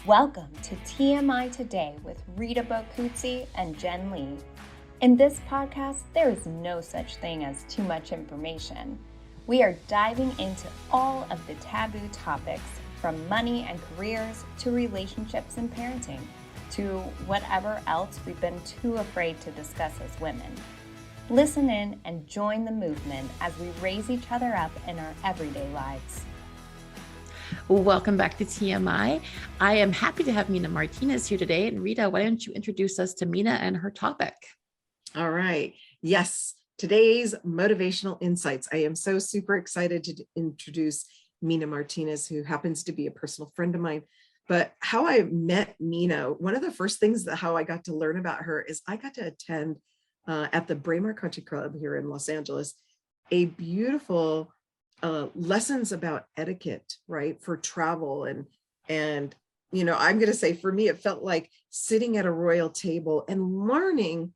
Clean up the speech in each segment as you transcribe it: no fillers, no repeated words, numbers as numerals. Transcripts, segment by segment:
Welcome to TMI Today with Rita Bokutsi and Jen Lee. In this podcast, there is no such thing as too much information. We are diving into all of the taboo topics, from money and careers to relationships and parenting, to whatever else we've been too afraid to discuss as women. Listen in and join the movement as we raise each other up in our everyday lives. Welcome back to TMI. I am happy to have Mina Martinez here today. And Rita, why don't you introduce us to Mina and her topic? All right. Yes, today's motivational insights. I am so super excited to introduce Mina Martinez, who happens to be a personal friend of mine. But how I met Mina, one of the first things that how I got to learn about her is I got to attend at the Braemar Country Club here in Los Angeles, a beautiful lessons about etiquette, right, for travel. And you know, I'm going to say for me, it felt like sitting at a royal table and learning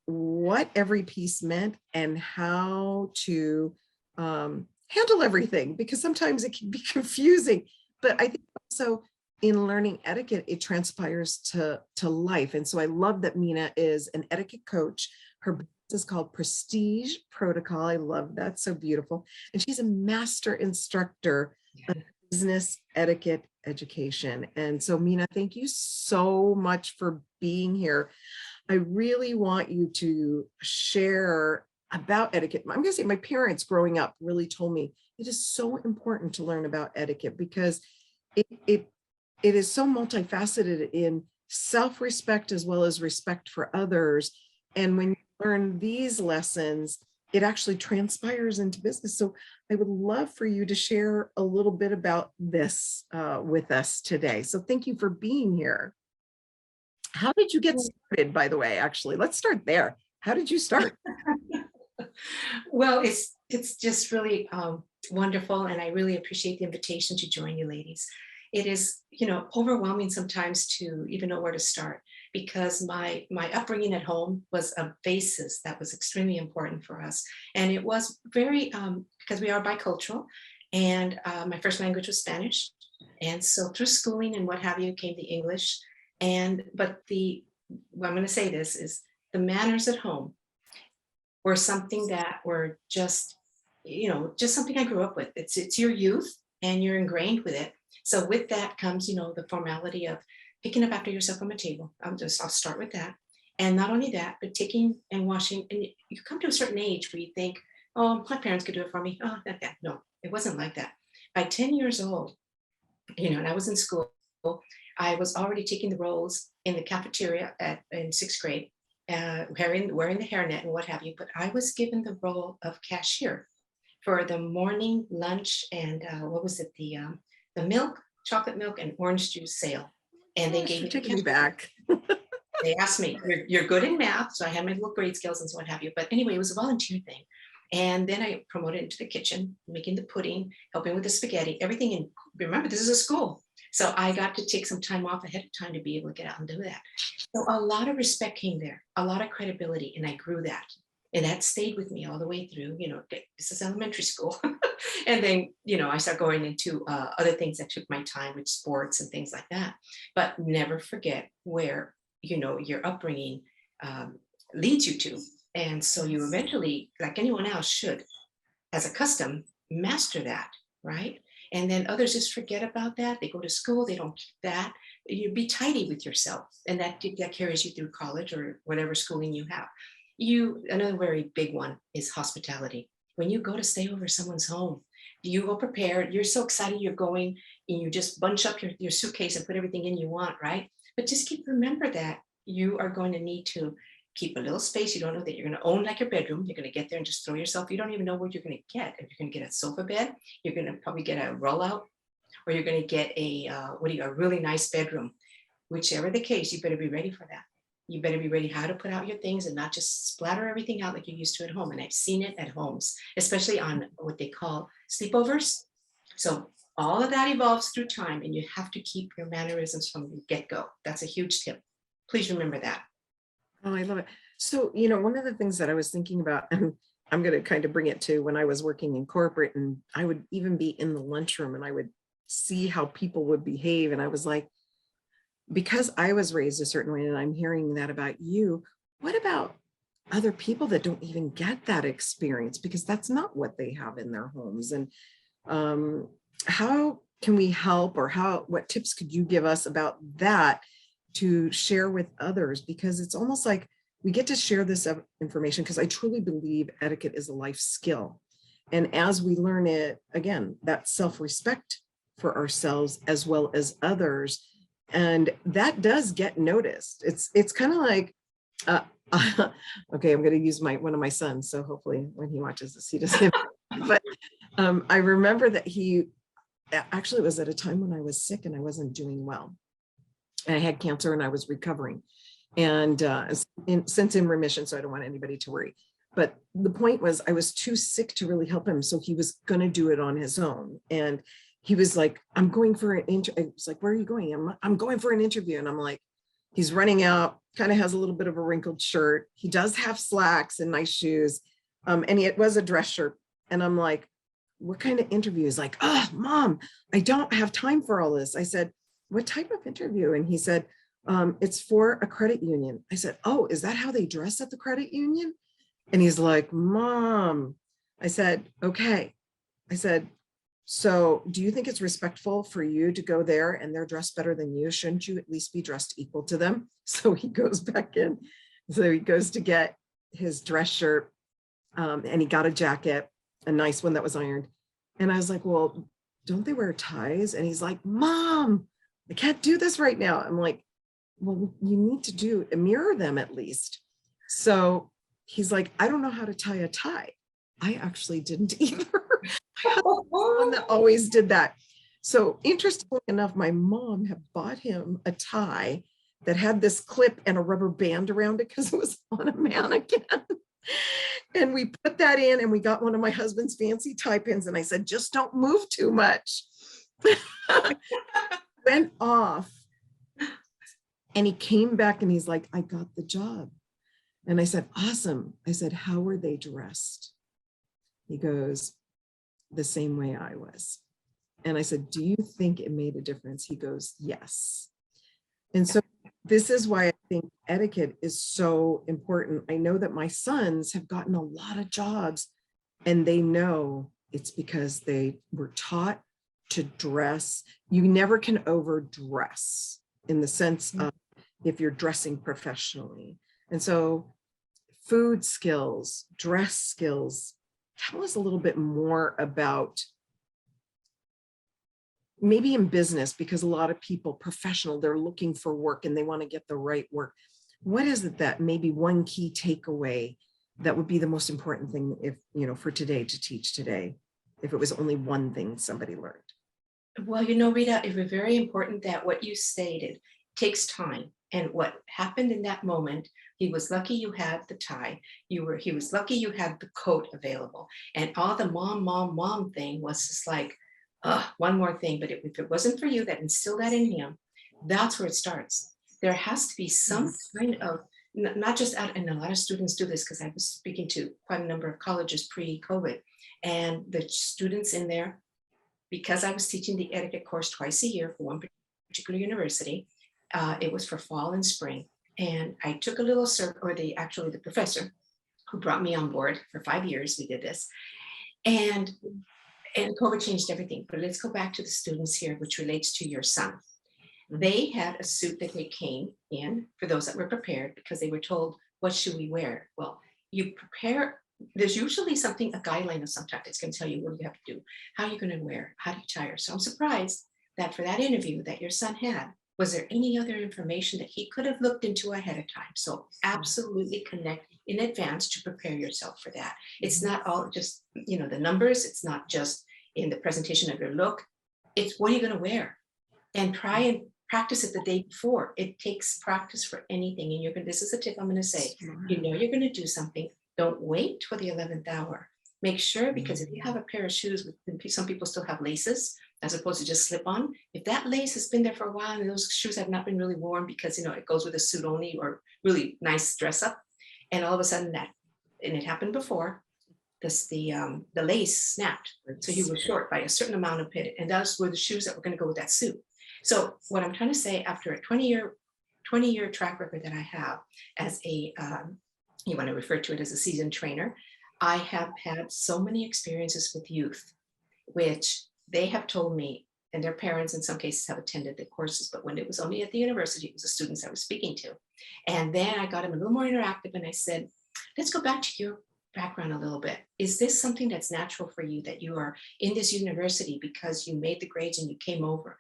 what every piece meant and how to handle everything, because sometimes it can be confusing. But I think also in learning etiquette, it transpires to life. And so I love that Mina is an etiquette coach. Her business is called Prestige Protocol. I love that. So beautiful. And she's a master instructor of business etiquette education. And so Mina, thank you so much for being here. I really want you to share about etiquette. I'm going to say my parents growing up really told me it is so important to learn about etiquette because it is so multifaceted in self-respect as well as respect for others. And when you learn these lessons, it actually transpires into business. So I would love for you to share a little bit about this with us today. So thank you for being here. How did you get started, by the way? Actually, let's start there. How did you start? Well, it's just really wonderful, and I really appreciate the invitation to join you ladies. It is, overwhelming sometimes to even know where to start, because my upbringing at home was a basis that was extremely important for us, and it was very because we are bicultural, and my first language was Spanish, and so through schooling and what have you came the English, but what I'm going to say this is the manners at home were something that were just something I grew up with. It's your youth and you're ingrained with it. So with that comes, the formality of picking up after yourself from a table. I'll start with that. And not only that, but taking and washing. And you come to a certain age where you think, oh, my parents could do it for me. Oh, that. No, it wasn't like that. By 10 years old, and I was in school, I was already taking the roles in the cafeteria in sixth grade, wearing the hairnet and what have you. But I was given the role of cashier for the morning lunch and the milk, chocolate milk, and orange juice sale. And they gave me back. They asked me, you're good in math. So I had my little grade skills and so what have you. But anyway, it was a volunteer thing. And then I promoted into the kitchen, making the pudding, helping with the spaghetti, everything. And remember, this is a school. So I got to take some time off ahead of time to be able to get out and do that. So a lot of respect came there, a lot of credibility, and I grew that. And that stayed with me all the way through, this is elementary school. And then, I started going into other things that took my time, with sports and things like that. But never forget where, your upbringing leads you to. And so you eventually, like anyone else should, as a custom, master that, right? And then others just forget about that. They go to school, they don't keep that. You be tidy with yourself. And that carries you through college or whatever schooling you have. Another very big one is hospitality. When you go to stay over someone's home, you go prepared, you're so excited you're going, and you just bunch up your suitcase and put everything in you want, right? But just remember that you are going to need to keep a little space. You don't know that you're going to own like your bedroom. You're going to get there and just throw yourself. You don't even know what you're going to get. If you're going to get a sofa bed, you're going to probably get a rollout, or you're going to get a really nice bedroom. Whichever the case, you better be ready for that. You better be ready how to put out your things and not just splatter everything out like you used to at home. And I've seen it at homes, especially on what they call sleepovers. So all of that evolves through time, and you have to keep your mannerisms from the get-go. That's a huge tip. Please remember that. Oh, I love it. So, one of the things that I was thinking about, and I'm going to kind of bring it to when I was working in corporate, and I would even be in the lunchroom and I would see how people would behave. And I was like, because I was raised a certain way and I'm hearing that about you, what about other people that don't even get that experience, because that's not what they have in their homes? And how can we help, or what tips could you give us about that to share with others? Because it's almost like we get to share this information, because I truly believe etiquette is a life skill. And as we learn it, again, that self-respect for ourselves as well as others, and that does get noticed. It's kind of like, okay, I'm going to use one of my sons, so hopefully when he watches this, he doesn't. But I remember that he actually was at a time when I was sick and I wasn't doing well. I had cancer and I was recovering, and since in remission, so I don't want anybody to worry. But the point was, I was too sick to really help him, so he was going to do it on his own. And he was like, "I'm going for an interview." I was like, "Where are you going?" I'm going for an interview. And I'm like, he's running out, kind of has a little bit of a wrinkled shirt. He does have slacks and nice shoes, and it was a dress shirt. And I'm like, "What kind of interview?" He's like, "Oh, Mom, I don't have time for all this." I said, "What type of interview?" And he said, "It's for a credit union." I said, "Oh, is that how they dress at the credit union?" And he's like, "Mom." I said, "Okay." I said, "So do you think it's respectful for you to go there and they're dressed better than you? Shouldn't you at least be dressed equal to them?" So he goes back in. So he goes to get his dress shirt, and he got a jacket, a nice one that was ironed. And I was like, "Well, don't they wear ties?" And he's like, "Mom, I can't do this right now." I'm like, "Well, you need to mirror them at least." So he's like, "I don't know how to tie a tie." I actually didn't either. My husband was the one that always did that. So interestingly enough, my mom had bought him a tie that had this clip and a rubber band around it because it was on a mannequin. And we put that in, and we got one of my husband's fancy tie pins. And I said, "Just don't move too much." Went off, and he came back and he's like, "I got the job." And I said, "Awesome." I said, "How were they dressed?" He goes, "The same way I was." And I said, "Do you think it made a difference?" He goes, "Yes." And so this is why I think etiquette is so important. I know that my sons have gotten a lot of jobs, and they know it's because they were taught to dress. You never can overdress in the sense of if you're dressing professionally. And so food skills, dress skills, tell us a little bit more about, maybe in business, because a lot of people, professional, they're looking for work and they want to get the right work. What is it that maybe one key takeaway that would be the most important thing, if, for today, to teach today, if it was only one thing somebody learned? Well, Rita, it was very important that what you stated takes time. And what happened in that moment, he was lucky you had the tie. He was lucky you had the coat available. And all the mom thing was just like, one more thing. But if it wasn't for you that instilled that in him, that's where it starts. There has to be some kind of, not just out, and a lot of students do this, because I was speaking to quite a number of colleges pre-COVID, and the students in there, because I was teaching the etiquette course twice a year for one particular university, it was for fall and spring. And I took a little the professor who brought me on board for 5 years, we did this. And COVID changed everything. But let's go back to the students here, which relates to your son. They had a suit that they came in, for those that were prepared, because they were told, what should we wear? Well, you prepare. There's usually a guideline of some type that's going to tell you what you have to do, how you're going to wear, how do you tire. So I'm surprised that for that interview that your son had, was there any other information that he could have looked into ahead of time? So absolutely connect in advance to prepare yourself for that. It's not all just, the numbers. It's not just in the presentation of your look. It's what are you going to wear? And try and practice it the day before. It takes practice for anything. And this is a tip I'm going to say. You're going to do something. Don't wait till the 11th hour. Make sure, because if you have a pair of shoes, some people still have laces as opposed to just slip on. If that lace has been there for a while and those shoes have not been really worn because, it goes with a suit only or really nice dress up, and all of a sudden and it happened before, the lace snapped. So you were short by a certain amount of it. And those were the shoes that were going to go with that suit. So what I'm trying to say, after a 20-year track record that I have as a, you want to refer to it as a seasoned trainer, I have had so many experiences with youth, which they have told me, and their parents in some cases have attended the courses, but when it was only at the university, it was the students I was speaking to. And then I got them a little more interactive and I said, let's go back to your background a little bit. Is this something that's natural for you, that you are in this university because you made the grades and you came over?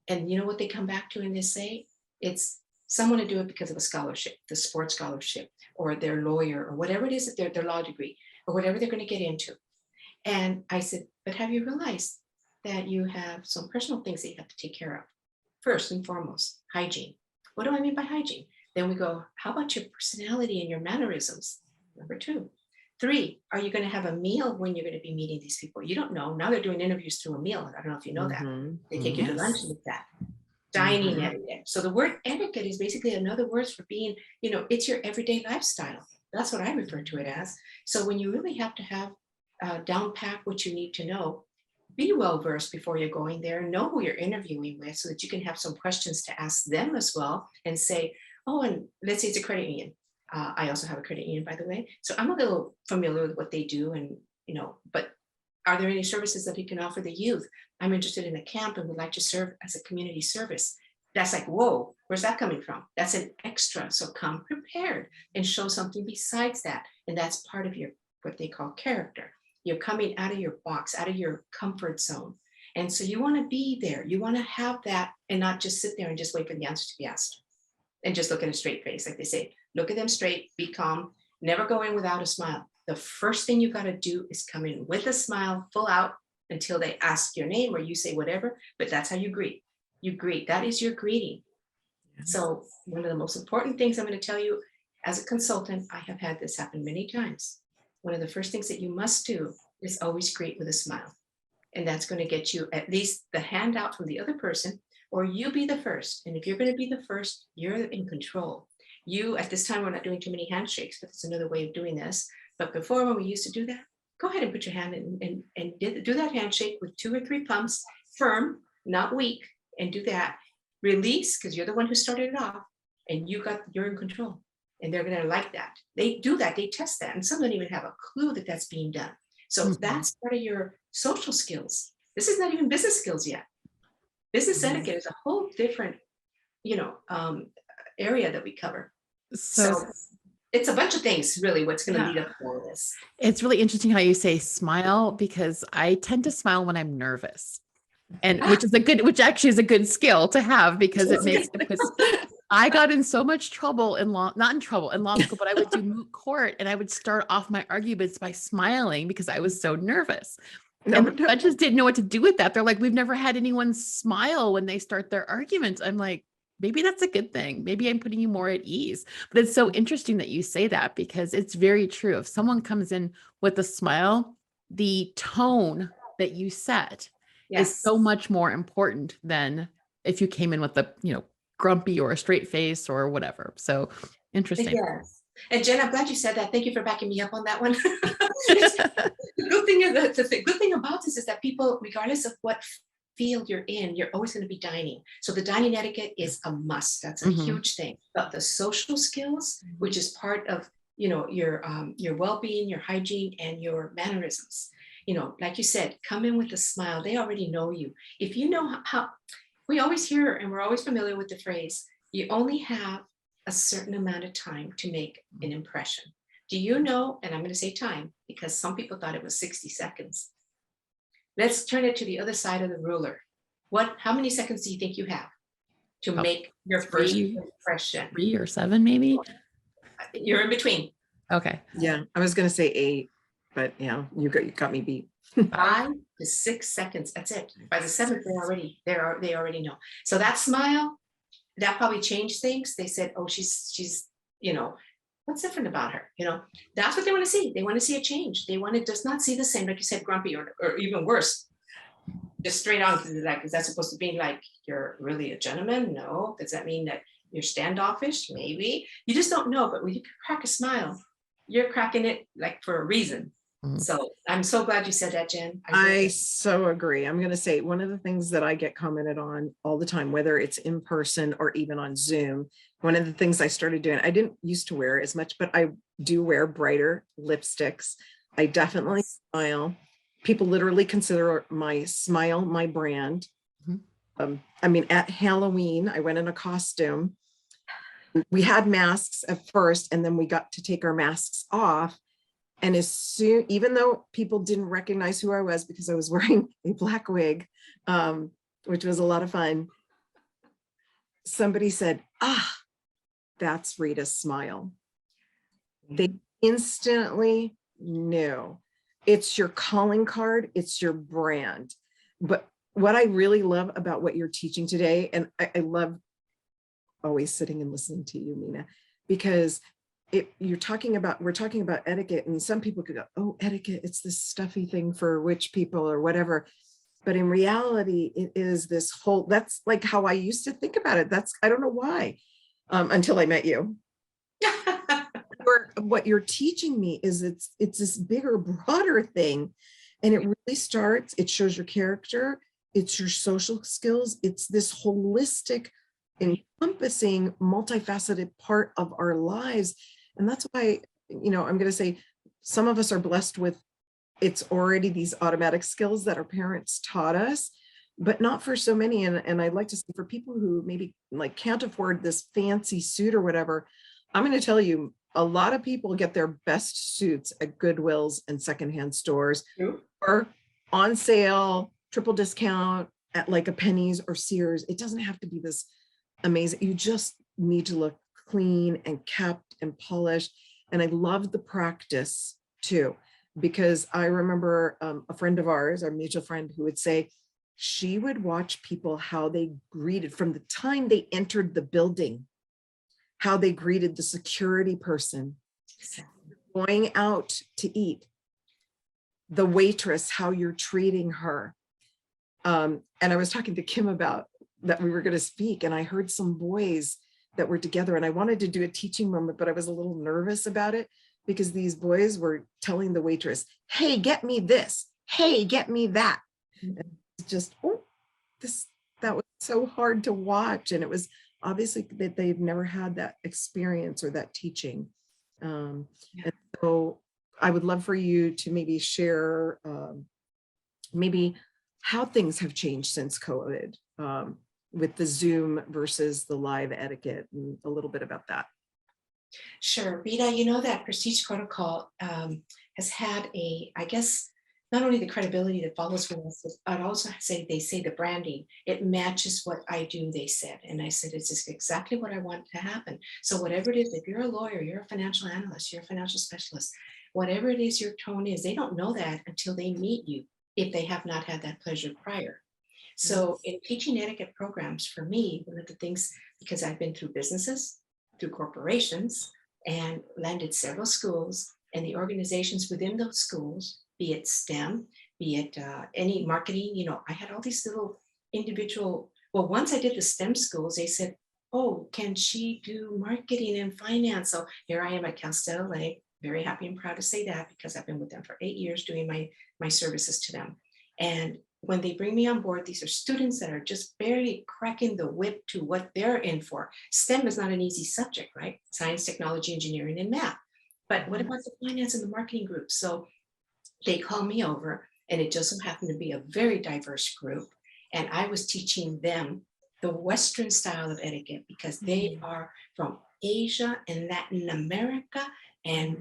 And you know what they come back to and they say? It's someone to do it because of a scholarship, the sports scholarship, or their lawyer, or whatever it is that their law degree, or whatever they're going to get into. And I said, but have you realized that you have some personal things that you have to take care of? First and foremost, hygiene. What do I mean by hygiene? Then we go, how about your personality and your mannerisms? Number 2. 3, are you going to have a meal when you're going to be meeting these people? You don't know. Now they're doing interviews through a meal. I don't know if you know that. They take you to lunch with that. Dining etiquette. So the word etiquette is basically another word for being, it's your everyday lifestyle. That's what I refer to it as. So when you really have to have down pack what you need to know, be well versed before you're going there, know who you're interviewing with so that you can have some questions to ask them as well and say, oh, and let's say it's a credit union. I also have a credit union, by the way. So I'm a little familiar with what they do and, but are there any services that you can offer the youth? I'm interested in a camp and would like to serve as a community service. That's like, whoa, where's that coming from? That's an extra. So come prepared and show something besides that. And that's part of your, what they call character. You're coming out of your box, out of your comfort zone. And so you want to be there. You want to have that and not just sit there and just wait for the answer to be asked and just look at a straight face. Like they say, look at them straight, be calm, never go in without a smile. The first thing you got to do is come in with a smile, full out, until they ask your name or you say whatever, but that's how you greet. You greet, that is your greeting. So one of the most important things I'm going to tell you as a consultant, I have had this happen many times. One of the first things that you must do is always greet with a smile. And that's going to get you at least the handout from the other person, or you be the first. And if you're going to be the first, you're in control. You, at this time, we're not doing too many handshakes, but it's another way of doing this. But before, when we used to do that, go ahead and put your hand in and do that handshake with 2 or 3 pumps, firm, not weak, and do that. Release, because you're the one who started it off, and you're in control. And they're going to like that. They do that, they test that, and some don't even have a clue that that's being done. So that's part of your social skills. This is not even business skills yet. Business etiquette is a whole different, area that we cover. So it's a bunch of things, really, what's going to lead up to all this. It's really interesting how you say smile, because I tend to smile when I'm nervous, and which actually is a good skill to have, because it makes I got in so much trouble in law school, but I would do moot court and I would start off my arguments by smiling because I was so nervous. And the judges didn't know what to do with that. They're like, we've never had anyone smile when they start their arguments. I'm like, maybe that's a good thing. Maybe I'm putting you more at ease. But it's so interesting that you say that, because it's very true. If someone comes in with a smile, the tone that you set is so much more important than if you came in with a, grumpy or a straight face or whatever. So interesting. Yes. And Jen, I'm glad you said that. Thank you for backing me up on that one. The good thing about this is that people, regardless of what field you're in, you're always going to be dining. So the dining etiquette is a must. That's a huge thing. But the social skills, which is part of, your well-being, your hygiene, and your mannerisms. Like you said, come in with a smile. They already know you. If you know how we always hear, and we're always familiar with the phrase, you only have a certain amount of time to make an impression. Do you know, and I'm going to say time, because some people thought it was 60 seconds. Let's turn it to the other side of the ruler. How many seconds do you think you have to make your first impression? 3 or 7, maybe? You're in between. Okay. Yeah, I was going to say 8, but yeah, you got me beat. 5 to 6 seconds. That's it. By the 7th, they already know. So that smile, that probably changed things. They said, oh, she's, what's different about her? That's what they want to see. They want to see a change. They want to just not see the same, like you said, grumpy or even worse, just straight on. Because that's supposed to be like, you're really a gentleman? No. Does that mean that you're standoffish? Maybe. You just don't know. But when you crack a smile, you're cracking it like for a reason. Mm. So I'm so glad you said that, Jen. I so agree. I'm going to say one of the things that I get commented on all the time, whether it's in person or even on Zoom, one of the things I started doing, I didn't used to wear as much, but I do wear brighter lipsticks. I definitely smile. People literally consider my smile my brand. I mean, at Halloween, I went in a costume. We had masks at first, and then we got to take our masks off. And as soon, even though people didn't recognize who I was because I was wearing a black wig, which was a lot of fun, somebody said, "Ah, that's Rita's smile." They instantly knew. It's your calling card, it's your brand. But what I really love about what you're teaching today, and I love always sitting and listening to you, Mina, because we're talking about etiquette, and some people could go, oh, etiquette, it's this stuffy thing for rich people or whatever. But in reality, it is this whole, that's like how I used to think about it. I don't know why, until I met you. What you're teaching me is it's this bigger, broader thing. And it really starts, it shows your character, it's your social skills, it's this holistic, encompassing, multifaceted part of our lives. And that's why, I'm going to say some of us are blessed with, it's already these automatic skills that our parents taught us, but not for so many. And I'd like to say for people who maybe like can't afford this fancy suit or whatever, I'm going to tell you, a lot of people get their best suits at Goodwills and secondhand stores or on sale, triple discount at like a Penny's or Sears. It doesn't have to be this amazing. You just need to look clean and kept and polished. And I love the practice too, because I remember a friend of ours, our mutual friend, who would say she would watch people, how they greeted from the time they entered the building, how they greeted the security person, going out to eat, the waitress, how you're treating her. And I was talking to Kim about that we were going to speak, and I heard some boys that were together, and I wanted to do a teaching moment, but I was a little nervous about it because these boys were telling the waitress, hey, get me this. Hey, get me that. And it's just, that was so hard to watch. And it was obviously that they've never had that experience or that teaching. And so I would love for you to maybe share maybe how things have changed since COVID with the Zoom versus the live etiquette, and a little bit about that. Sure, Rita, that Prestige Protocol has had I guess, not only the credibility that follows with us, but I'd also say they say the branding, it matches what I do, they said. And I said, it's just exactly what I want to happen. So whatever it is, if you're a lawyer, you're a financial analyst, you're a financial specialist, whatever it is your tone is, they don't know that until they meet you, if they have not had that pleasure prior. So in teaching etiquette programs, for me, one of the things, because I've been through businesses, through corporations, and landed several schools, and the organizations within those schools, be it STEM, be it any marketing, I had all these little individual, well, once I did the STEM schools, they said, oh, can she do marketing and finance? So here I am at Cal State LA, very happy and proud to say that, because I've been with them for 8 years doing my services to them. And when they bring me on board, these are students that are just barely cracking the whip to what they're in for. STEM is not an easy subject, right? Science, technology, engineering, and math. But what about the finance and the marketing group? So they called me over, and it just so happened to be a very diverse group. And I was teaching them the Western style of etiquette, because they are from Asia and Latin America, and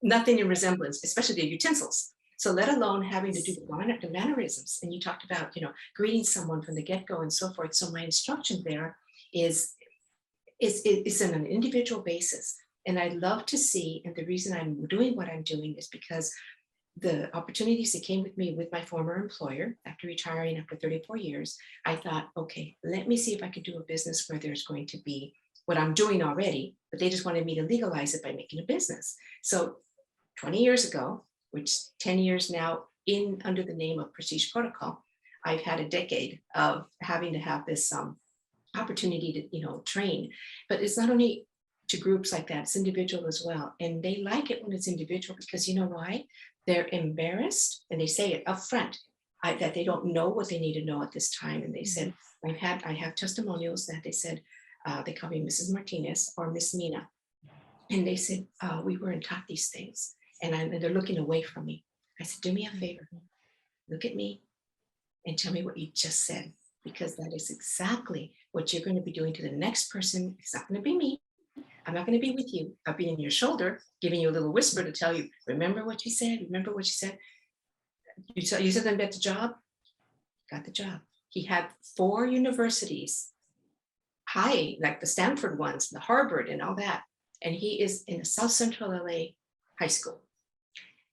nothing in resemblance, especially the utensils. So let alone having to do the mannerisms. And you talked about, greeting someone from the get-go and so forth. So my instruction there is on an individual basis. And I'd love to see, and the reason I'm doing what I'm doing is because the opportunities that came with me with my former employer after retiring after 34 years, I thought, okay, let me see if I could do a business where there's going to be what I'm doing already, but they just wanted me to legalize it by making a business. So 20 years ago, which 10 years now under the name of Prestige Protocol, I've had a decade of having to have this opportunity to, train. But it's not only to groups like that. It's individual as well. And they like it when it's individual because you know why? They're embarrassed and they say it up front that they don't know what they need to know at this time. And they said, I have testimonials that they said, they call me Mrs. Martinez or Miss Mina. And they said, we weren't taught these things. And they're looking away from me. I said, do me a favor, look at me and tell me what you just said, because that is exactly what you're going to be doing to the next person. It's not going to be me. I'm not going to be with you. I'll be in your shoulder, giving you a little whisper to tell you, remember what you said? Remember what you said? You said them get the job? Got the job. He had 4 universities, high, like the Stanford ones, the Harvard and all that. And he is in a South Central LA high school.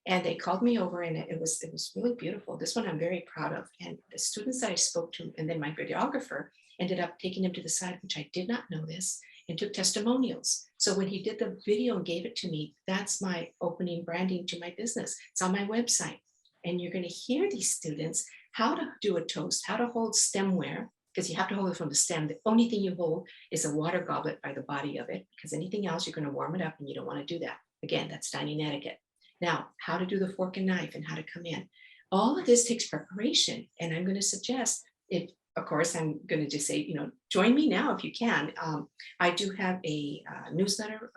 And they called me over and it was really beautiful. This one I'm very proud of. And the students that I spoke to, and then my videographer ended up taking him to the side, which I did not know this, and took testimonials. So when he did the video and gave it to me, that's my opening branding to my business. It's on my website. And you're going to hear these students how to do a toast, how to hold stemware, because you have to hold it from the stem. The only thing you hold is a water goblet by the body of it, because anything else, you're going to warm it up and you don't want to do that. Again, that's dining etiquette. Now, how to do the fork and knife and how to come in. All of this takes preparation. And I'm going to suggest, if, of course, I'm going to just say, join me now if you can. I do have a newsletter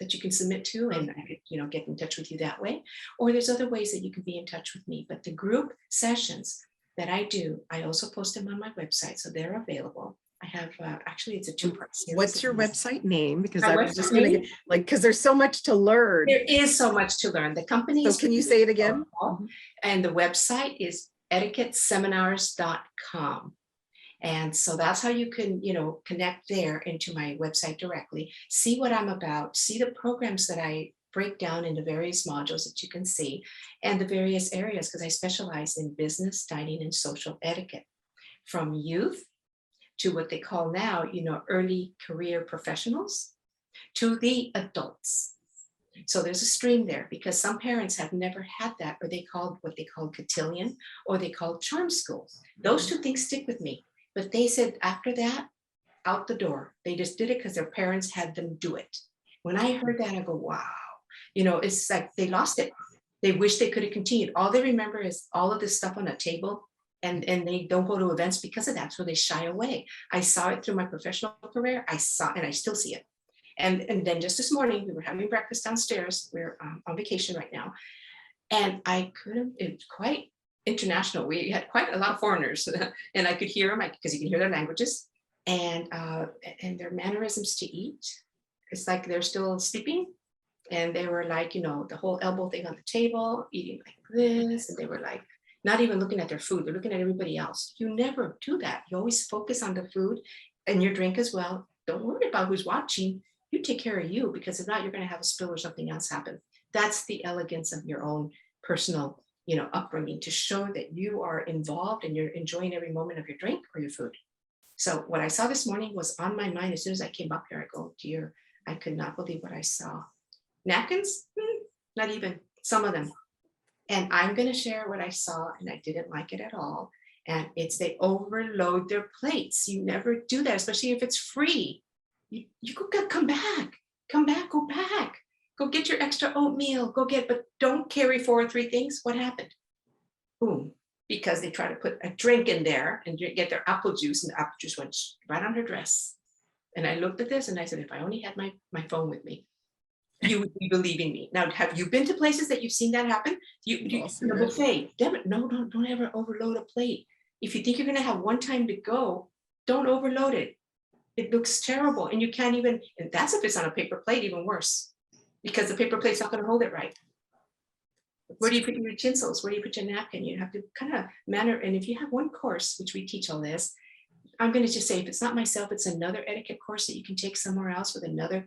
that you can submit to, and I could, get in touch with you that way. Or there's other ways that you can be in touch with me. But the group sessions that I do, I also post them on my website, so they're available. I have, actually, it's a 2-part series. What's your website name? Because My I was just website going to because there's so much to learn. There is so much to learn. The company So is. can you say it again? And the website is etiquetteseminars.com. And so that's how you can, connect there into my website directly, see what I'm about, see the programs that I break down into various modules that you can see, and the various areas, because I specialize in business, dining, and social etiquette, from youth to what they call now, early career professionals, to the adults. So there's a string there because some parents have never had that, or they called what they call cotillion, or they called charm school. Those 2 things stick with me. But they said after that, out the door. They just did it because their parents had them do it. When I heard that, I go, wow. It's like they lost it. They wish they could have continued. All they remember is all of this stuff on a table, and they don't go to events because of that. So they shy away. I saw it through my professional career. I still see it. And then just this morning, we were having breakfast downstairs. We're on vacation right now. And it's quite international. We had quite a lot of foreigners and I could hear them because you can hear their languages and their mannerisms to eat. It's like they're still sleeping. And they were like, the whole elbow thing on the table, eating like this. And they were like, not even looking at their food. They're looking at everybody else. You never do that. You always focus on the food and your drink as well. Don't worry about who's watching. You take care of you, because if not, you're going to have a spill or something else happen. That's the elegance of your own personal, upbringing, to show that you are involved and you're enjoying every moment of your drink or your food. So what I saw this morning was on my mind. As soon as I came up here, I go, dear, I could not believe what I saw. Napkins? Not even, some of them. And I'm going to share what I saw, and I didn't like it at all. And it's they overload their plates. You never do that, especially if it's free. You come back, go back. Go get your extra oatmeal, but don't carry 4 or 3 things. What happened? Boom. Because they try to put a drink in there and get their apple juice, and the apple juice went right on her dress. And I looked at this and I said, if I only had my phone with me, you would be believing me. Now, have you been to places that you've seen that happen? You the buffet. No, don't ever overload a plate. If you think you're going to have one time to go, don't overload it. It looks terrible, and you can't even. And that's if it's on a paper plate, even worse, because the paper plate's not going to hold it right. Where do you put your utensils? Where do you put your napkin? You have to kind of manner. And if you have one course, which we teach all this, I'm going to just say, if it's not myself, it's another etiquette course that you can take somewhere else with another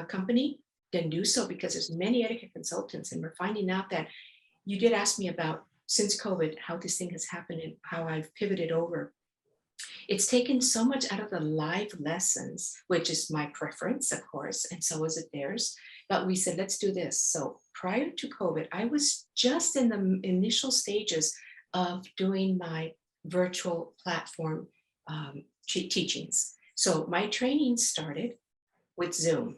company, then do so, because there's many etiquette consultants. And we're finding out that you did ask me about, since COVID, how this thing has happened and how I've pivoted over. It's taken so much out of the live lessons, which is my preference, of course, and so is it theirs. But we said, let's do this. So prior to COVID, I was just in the initial stages of doing my virtual platform teachings. So my training started with Zoom.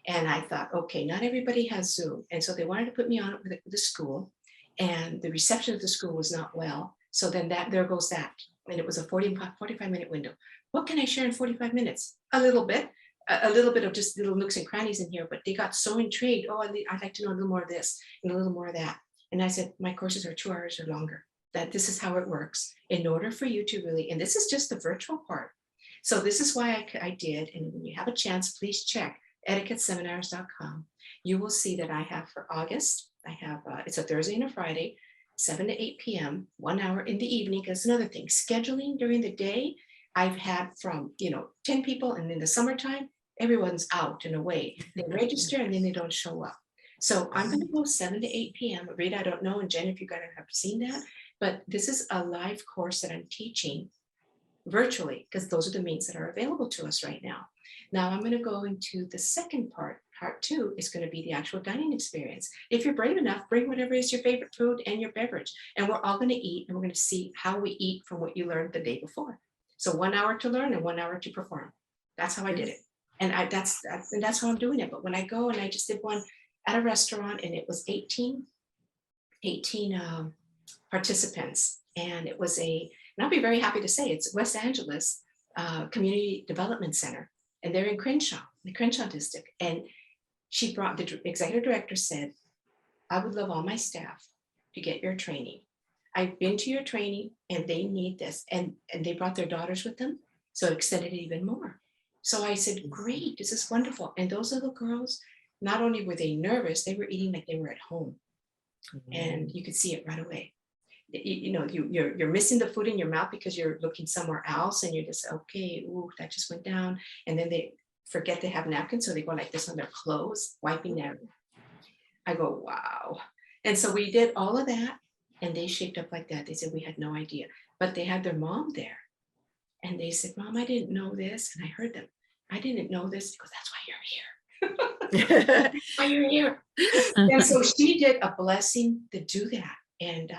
And I thought, okay, not everybody has Zoom. And so they wanted to put me on it with the school, and the reception of the school was not well. So then there goes that. And it was a 45-minute window. What can I share in 45 minutes? A little bit of just little nooks and crannies in here, but they got so intrigued. Oh, I'd like to know a little more of this and a little more of that. And I said, my courses are 2 hours or longer. That this is how it works. In order for you to really, and this is just the virtual part. So this is why I did. And when you have a chance, please check etiquetteseminars.com. You will see that I have for August, I have, it's a Thursday and a Friday, 7 to 8 p.m., 1 hour in the evening. That's another thing. Scheduling during the day, I've had from, 10 people, and in the summertime, everyone's out and away. They register and then they don't show up. So I'm going to go 7 to 8 p.m. Rita, I don't know, and Jen, if you guys have seen that, but this is a live course that I'm teaching virtually, because those are the means that are available to us right now. Now I'm going to go into the second part. Part 2 is going to be the actual dining experience. If you're brave enough, bring whatever is your favorite food and your beverage, and we're all going to eat, and we're going to see how we eat from what you learned the day before. So 1 hour to learn and 1 hour to perform. That's how I did it. And that's how I'm doing it. But when I go, and I just did one at a restaurant, and it was 18 participants. And it was and I'll be very happy to say it's West Angeles Community Development Center. And they're in Crenshaw, the Crenshaw district. And she brought, the executive director said, I would love all my staff to get your training. I've been to your training and they need this. And they brought their daughters with them. So it extended it even more. So I said, great, this is wonderful. And those little girls, not only were they nervous, they were eating like they were at home. And you could see it right away. You're missing the food in your mouth because you're looking somewhere else, and you're just, okay, ooh, that just went down. And then they forget they have napkins, so they go like this on their clothes, wiping them. I go, wow. And so we did all of that, and they shaped up like that. They said, we had no idea, but they had their mom there. And they said, Mom, I didn't know this. And I heard them, I didn't know this. Because that's why you're here. That's why you're here. And so she did a blessing to do that. And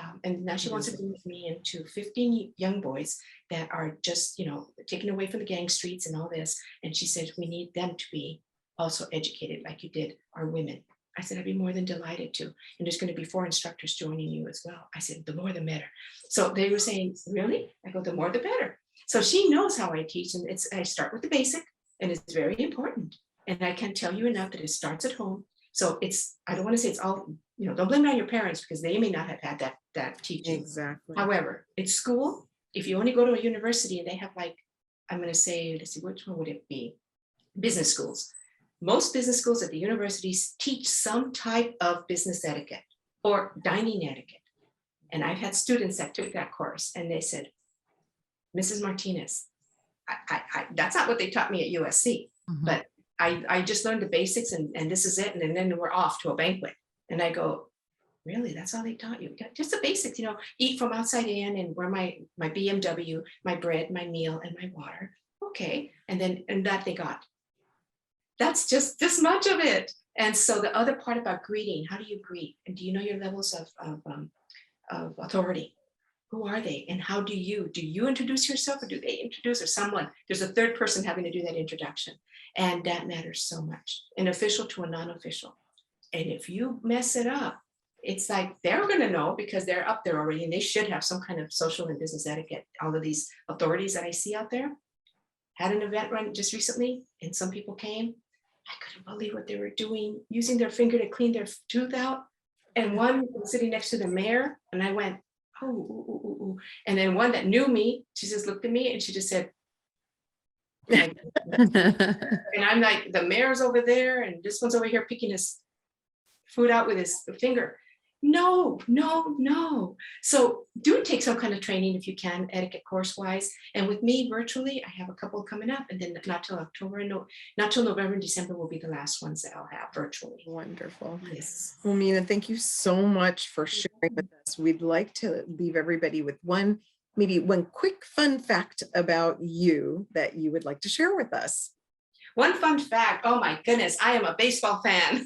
now she wants to bring me into 15 young boys that are just, taken away from the gang streets and all this. And she said, we need them to be also educated like you did our women. I said, I'd be more than delighted to. And there's going to be 4 instructors joining you as well. I said, the more the better. So they were saying, really? I go, the more the better. So she knows how I teach. And I start with the basic, and it's very important. And I can't tell you enough that it starts at home. So I don't want to say it's all, don't blame it on your parents, because they may not have had that teaching. Exactly. However, it's school. If you only go to a university and they have I'm going to say, let's see, which one would it be? Business schools. Most business schools at the universities teach some type of business etiquette or dining etiquette. And I've had students that took that course, and they said, Mrs. Martinez, that's not what they taught me at USC, but I just learned the basics, and this is it. And then we're off to a banquet. And I go, really, that's all they taught you? Just the basics, eat from outside in, and wear my BMW, my bread, my meal, and my water. Okay. And that they got. That's just this much of it. And so the other part about greeting, how do you greet? And do you know your levels of authority? Who are they? And how do you introduce yourself, or do they introduce, or someone? There's a third person having to do that introduction. And that matters so much. An official to a non-official. And if you mess it up, it's like they're going to know, because they're up there already, and they should have some kind of social and business etiquette. All of these authorities that I see out there. Had an event run just recently, and some people came. I couldn't believe what they were doing, using their finger to clean their tooth out. And one was sitting next to the mayor, and I went, oh, ooh, ooh, ooh. And then one that knew me, she just looked at me and she just said, and I'm like, the mayor's over there, and this one's over here picking his food out with his finger. No. So do take some kind of training if you can, etiquette course wise. And with me virtually, I have a couple coming up, and then not till October, not till November and December will be the last ones that I'll have virtually. Wonderful. Yes. Well, Mina, thank you so much for sharing with us. We'd like to leave everybody with maybe one quick fun fact about you that you would like to share with us. One fun fact. Oh my goodness, I am a baseball fan.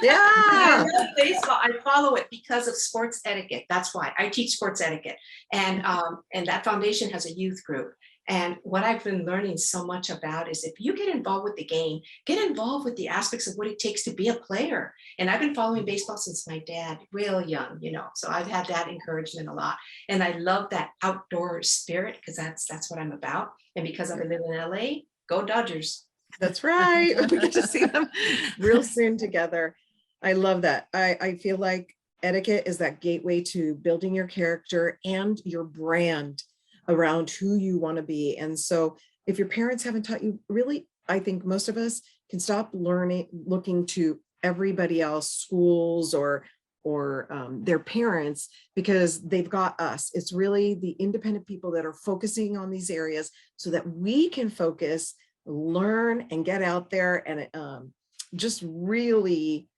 Yeah. I love baseball. I follow it because of sports etiquette. That's why I teach sports etiquette. And that foundation has a youth group. And what I've been learning so much about is if you get involved with the game, get involved with the aspects of what it takes to be a player. And I've been following baseball since my dad, real young, so I've had that encouragement a lot. And I love that outdoor spirit because that's what I'm about. And because I live in LA, go Dodgers. That's right. We get to see them real soon together. I love that. I feel like Etiquette is that gateway to building your character and your brand around who you want to be. And so if your parents haven't taught you, really, I think most of us can stop looking to everybody else, schools or their parents, because they've got us. It's really the independent people that are focusing on these areas so that we can focus, learn, and get out there and just really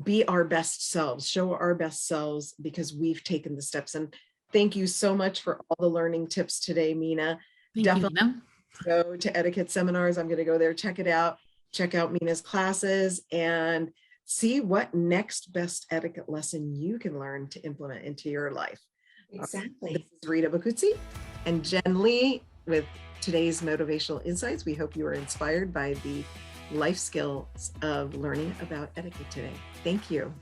be our best selves, show our best selves, because we've taken the steps. And thank you so much for all the learning tips today, Mina. Definitely go to Etiquette seminars. I'm going to go there, check it out, check out Mina's classes, and see what next best etiquette lesson you can learn to implement into your life. Exactly. This is Rita Bacuzzi and Jen Lee with today's Motivational Insights. We hope you are inspired by the life skills of learning about etiquette today. Thank you.